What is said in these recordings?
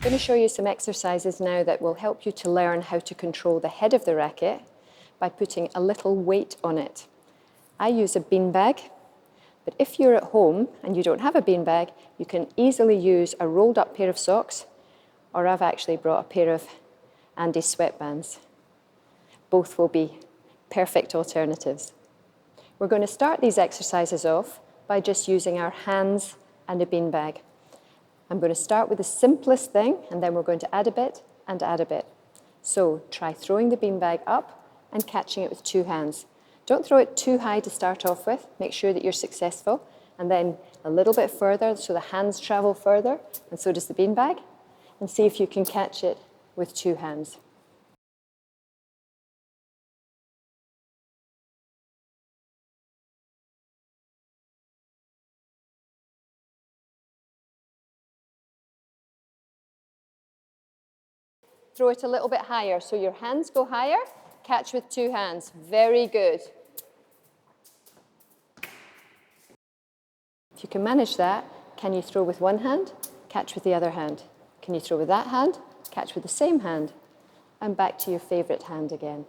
I'm going to show you some exercises now that will help you to learn how to control the head of the racket by putting a little weight on it. I use a beanbag, but if you're at home and you don't have a beanbag, you can easily use a rolled up pair of socks, or I've actually brought a pair of Andy's sweatbands. Both will be perfect alternatives. We're going to start these exercises off by just using our hands and a beanbag. I'm going to start with the simplest thing, and then we're going to add a bit and add a bit. So try throwing the beanbag up and catching it with two hands. Don't throw it too high to start off with. Make sure that you're successful. And then a little bit further so the hands travel further, and so does the beanbag. And see if you can catch it with two hands. Throw it a little bit higher. So your hands go higher, catch with two hands. Very good. If you can manage that, can you throw with one hand, catch with the other hand? Can you throw with that hand, catch with the same hand? And back to your favourite hand again.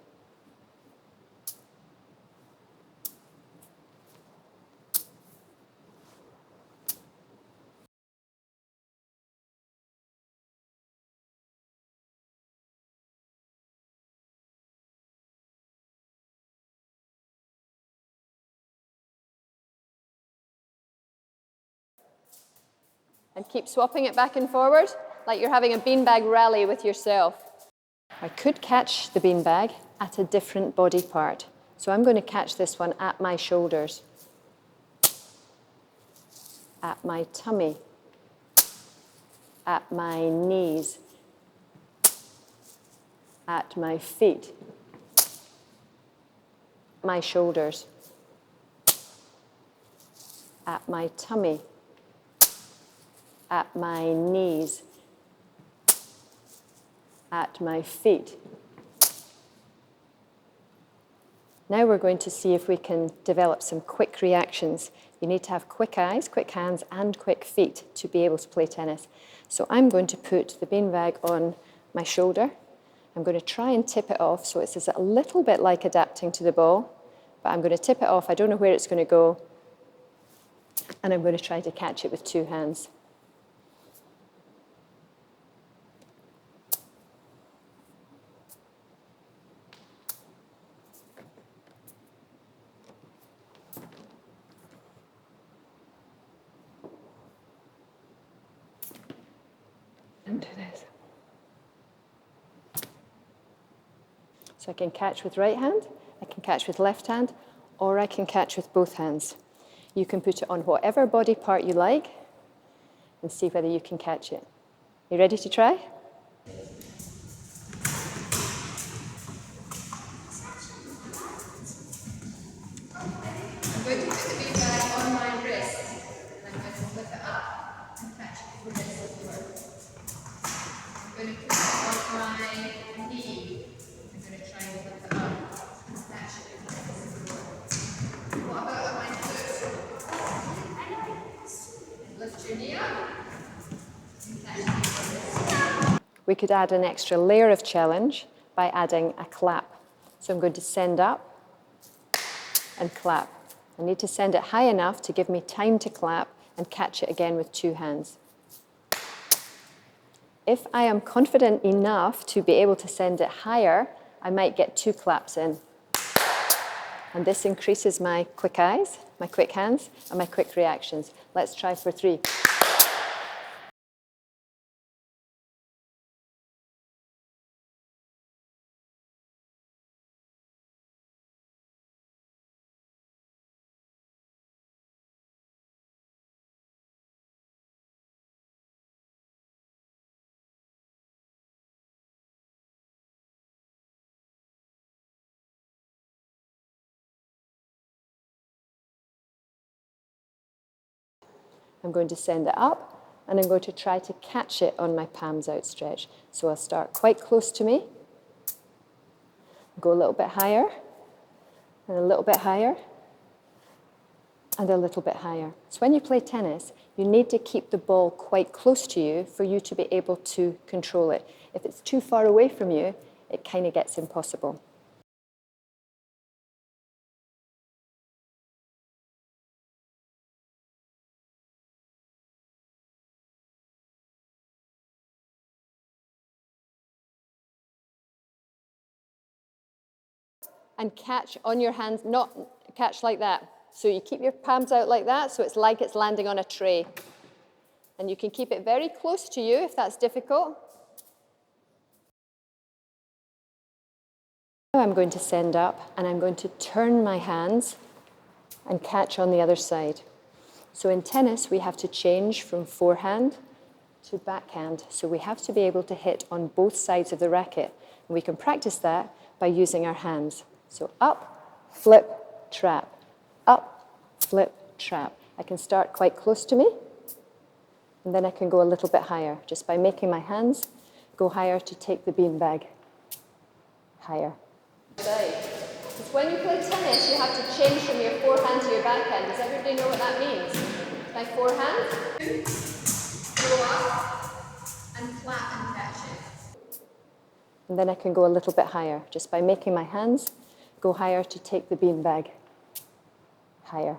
And keep swapping it back and forward like you're having a beanbag rally with yourself. I could catch the beanbag at a different body part. So I'm going to catch this one at my shoulders, at my tummy, at my knees, at my feet, my shoulders, at my tummy, at my knees, at my feet. Now we're going to see if we can develop some quick reactions. You need to have quick eyes, quick hands, and quick feet to be able to play tennis. So I'm going to put the beanbag on my shoulder. I'm going to try and tip it off, so it's a little bit like adapting to the ball, but I'm going to tip it off. I don't know where it's going to go, and I'm going to try to catch it with two hands. And do this. So I can catch with right hand, I can catch with left hand, or I can catch with both hands. You can put it on whatever body part you like and see whether you can catch it. You ready to try? I'm going to put the beanbag on my wrist, and I'm going to flip it up and catch it with this. I'm going to put it on my knee. I'm going to try and flip it up and catch it with this. What about on my foot? Lift your knee up and catch it with this. We could add an extra layer of challenge by adding a clap. So I'm going to send up and clap. I need to send it high enough to give me time to clap and catch it again with two hands. If I am confident enough to be able to send it higher, I might get two claps in. And this increases my quick eyes, my quick hands, and my quick reactions. Let's try for 3. I'm going to send it up, and I'm going to try to catch it on my palms outstretched. So I'll start quite close to me, go a little bit higher, and a little bit higher, and a little bit higher. So when you play tennis, you need to keep the ball quite close to you for you to be able to control it. If it's too far away from you, it kind of gets impossible. And catch on your hands, not catch like that. So you keep your palms out like that, so it's like it's landing on a tray. And you can keep it very close to you if that's difficult. Now I'm going to send up and I'm going to turn my hands and catch on the other side. So in tennis, we have to change from forehand to backhand. So we have to be able to hit on both sides of the racket. And we can practice that by using our hands. So up, flip, trap. Up, flip, trap. I can start quite close to me, and then I can go a little bit higher, just by making my hands go higher to take the beanbag higher. Because when you play tennis, you have to change from your forehand to your backhand. Does everybody know what that means? My forehand, go up, and flat and catch it. And then I can go a little bit higher, just by making my hands go higher to take the beanbag higher.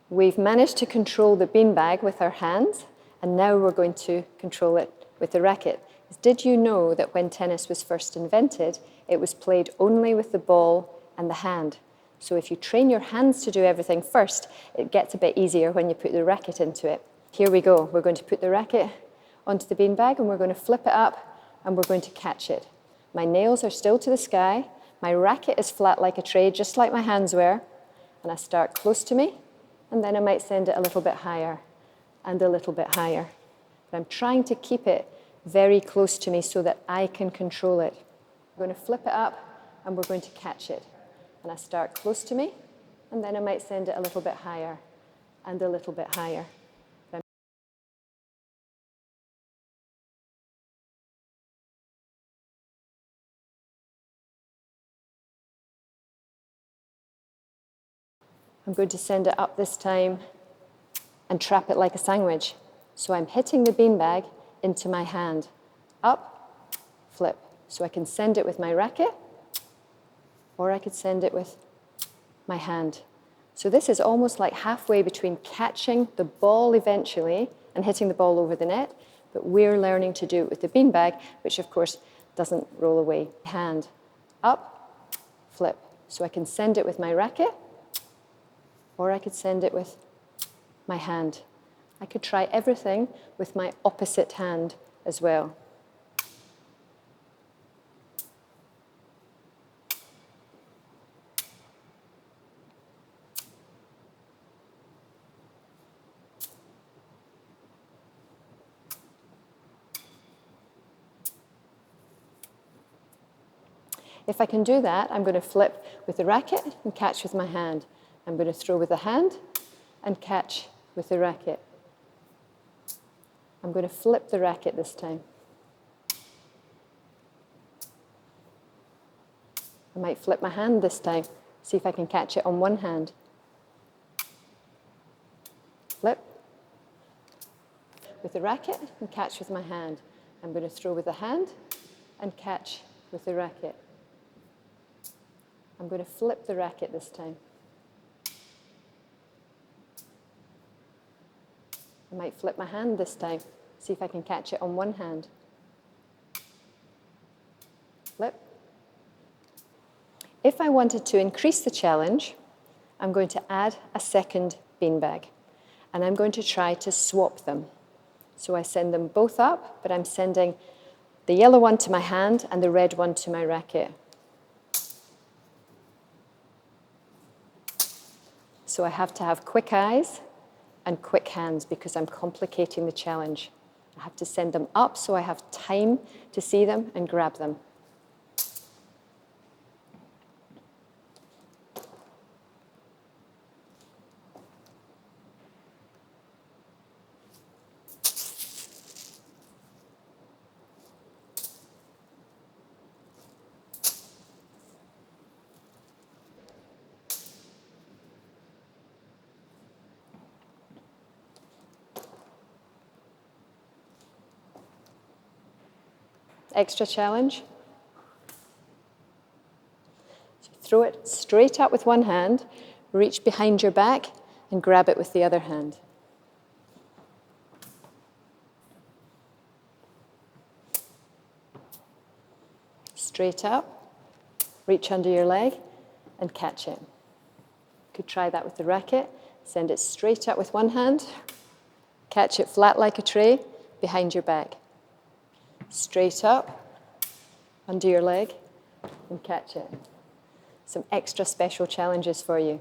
We've managed to control the beanbag with our hands, and now we're going to control it with the racket. Did you know that when tennis was first invented, it was played only with the ball and the hand? So if you train your hands to do everything first, it gets a bit easier when you put the racket into it. Here we go. We're going to put the racket onto the beanbag, and we're going to flip it up, and we're going to catch it. My nails are still to the sky. My racket is flat like a tray, just like my hands were. And I start close to me, and then I might send it a little bit higher and a little bit higher. But I'm trying to keep it very close to me so that I can control it. I'm going to flip it up, and we're going to catch it. And I start close to me, and then I might send it a little bit higher and a little bit higher. I'm going to send it up this time and trap it like a sandwich. So I'm hitting the beanbag into my hand. Up, flip. So I can send it with my racket, or I could send it with my hand. So this is almost like halfway between catching the ball eventually and hitting the ball over the net, but we're learning to do it with the beanbag, which of course doesn't roll away. Hand, up, flip. So I can send it with my racket, or I could send it with my hand. I could try everything with my opposite hand as well. If I can do that, I'm going to flip with the racket and catch with my hand. I'm going to throw with the hand and catch with the racket. I'm going to flip the racket this time. I might flip my hand this time, see if I can catch it on one hand. Flip with the racket and catch with my hand. I'm going to throw with the hand and catch with the racket. I'm going to flip the racket this time. I might flip my hand this time, see if I can catch it on one hand. Flip. If I wanted to increase the challenge, I'm going to add a second beanbag, and I'm going to try to swap them. So I send them both up, but I'm sending the yellow one to my hand and the red one to my racket. So I have to have quick eyes and quick hands because I'm complicating the challenge. I have to send them up so I have time to see them and grab them. extra challenge. So throw it straight up with one hand, reach behind your back, and grab it with the other hand. Straight up, reach under your leg, and catch it. You could try that with the racket. Send it straight up with one hand, catch it flat like a tray, behind your back. Straight up, under your leg, and catch it. Some extra special challenges for you.